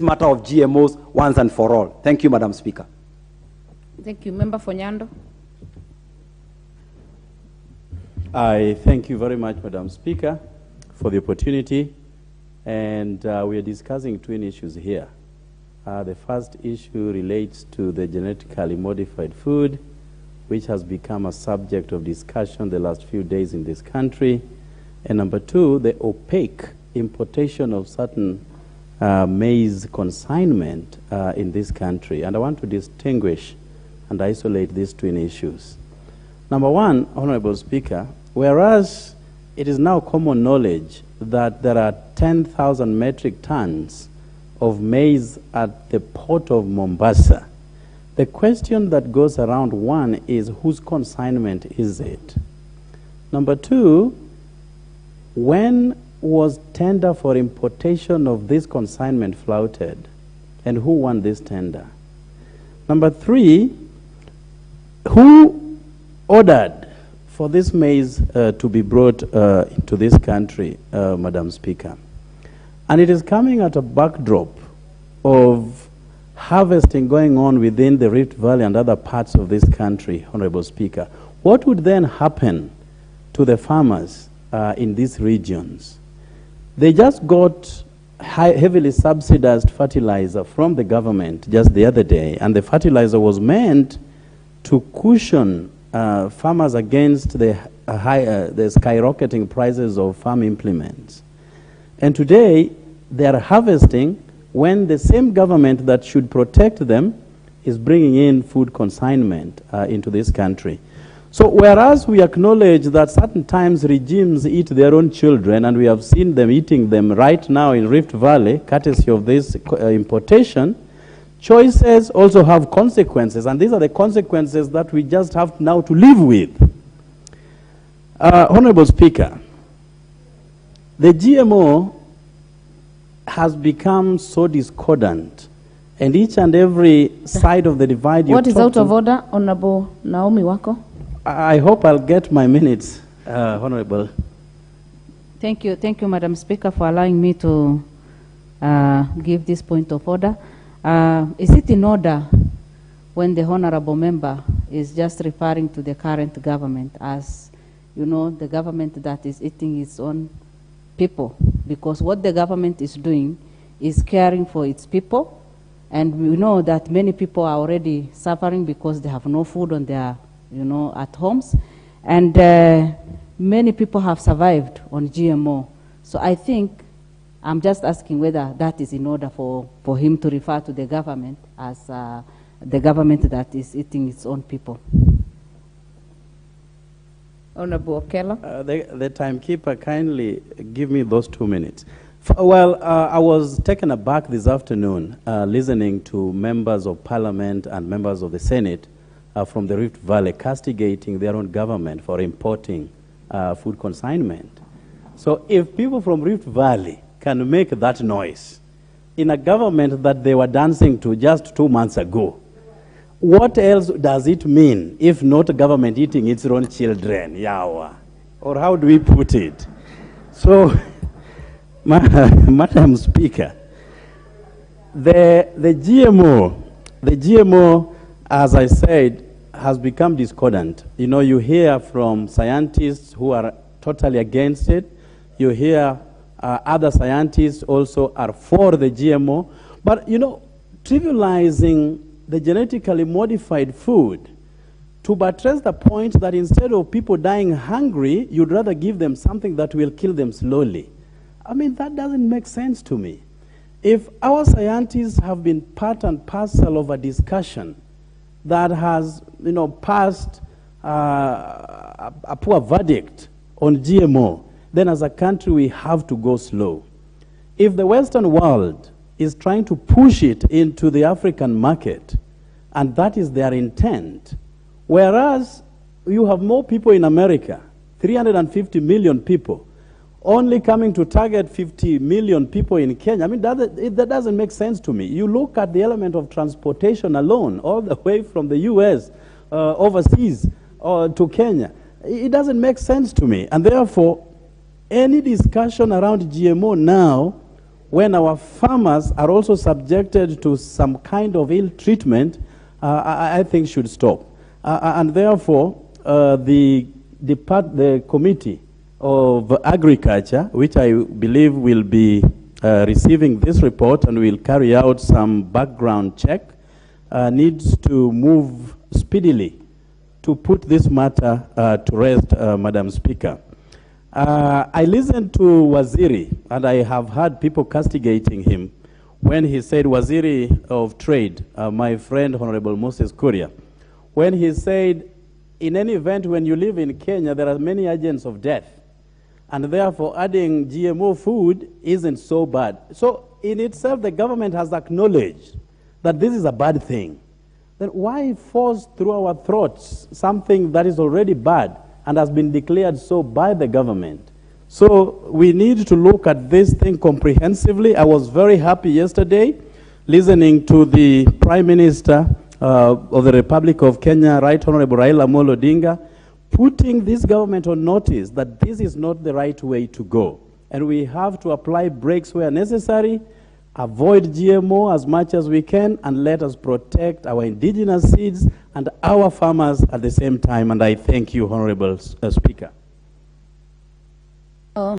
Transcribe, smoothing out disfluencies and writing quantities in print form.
matter of GMOs once and for all. Thank you, Madam Speaker. Thank you. Member Fonyando. I thank you very much, Madam Speaker, for the opportunity. And we are discussing twin issues here. The first issue relates to the genetically modified food, which has become a subject of discussion the last few days in this country. And number two, the opaque importation of certain maize consignment in this country. And I want to distinguish and isolate these twin issues. Number one, Honorable Speaker, whereas it is now common knowledge that there are 10,000 metric tons of maize at the port of Mombasa, the question that goes around, one, is whose consignment is it? Number two, when was tender for importation of this consignment flouted, and who won this tender? Number three, who ordered for this maize to be brought into this country, Madam Speaker? And it is coming at a backdrop of harvesting going on within the Rift Valley and other parts of this country, Honorable Speaker. What would then happen to the farmers in these regions? They just got heavily subsidized fertilizer from the government just the other day, and the fertilizer was meant to cushion farmers against the skyrocketing prices of farm implements. And today, they are harvesting when the same government that should protect them is bringing in food consignment into this country. So whereas we acknowledge that certain times regimes eat their own children, and we have seen them eating them right now in Rift Valley, courtesy of this importation, choices also have consequences, and these are the consequences that we just have now to live with. Honorable Speaker, the GMO has become so discordant, and each and every side of the divide you What is out of order, Honorable Naomi Wako? I hope I'll get my minutes, Honorable. Thank you, Madam Speaker, for allowing me to give this point of order. Is it in order when the honorable member is just referring to the current government as, you know, the government that is eating its own people? Because what the government is doing is caring for its people, and we know that many people are already suffering because they have no food on their, you know, at homes, and many people have survived on GMO. So I think I'm just asking whether that is in order for him to refer to the government as the government that is eating its own people. Honorable Okello. The timekeeper, kindly give me those 2 minutes. Well, I was taken aback this afternoon listening to members of Parliament and members of the Senate from the Rift Valley castigating their own government for importing food consignment. So if people from Rift Valley can make that noise in a government that they were dancing to just 2 months ago, what else does it mean if not a government eating its own children, Yawa? Or how do we put it? So, Madam Speaker, the GMO, as I said, has become discordant. You know, you hear from scientists who are totally against it. You hear other scientists also are for the GMO. But, you know, trivializing the genetically modified food to buttress the point that instead of people dying hungry, you'd rather give them something that will kill them slowly. I mean, that doesn't make sense to me. If our scientists have been part and parcel of a discussion that has, you know, passed a poor verdict on GMO, then as a country we have to go slow. If the Western world is trying to push it into the African market, and that is their intent, whereas you have more people in America, 350 million people, only coming to target 50 million people in Kenya. I mean, that doesn't make sense to me. You look at the element of transportation alone, all the way from the US overseas to Kenya. It doesn't make sense to me. And therefore, any discussion around GMO now when our farmers are also subjected to some kind of ill treatment, I think should stop. And therefore, the Committee of Agriculture, which I believe will be receiving this report and will carry out some background check, needs to move speedily to put this matter to rest, Madam Speaker. I listened to Waziri, and I have heard people castigating him when he said, Waziri of Trade, my friend Honorable Moses Kuria, when he said, in any event, when you live in Kenya, there are many agents of death, and therefore adding GMO food isn't so bad. So in itself, the government has acknowledged that this is a bad thing. Then why force through our throats something that is already bad and has been declared so by the government? So we need to look at this thing comprehensively. I was very happy yesterday listening to the Prime Minister of the Republic of Kenya, Right Honorable Raila Amolo Odinga, putting this government on notice that this is not the right way to go. And we have to apply brakes where necessary, avoid GMO as much as we can, and let us protect our indigenous seeds and our farmers at the same time. And I thank you, Honorable Speaker.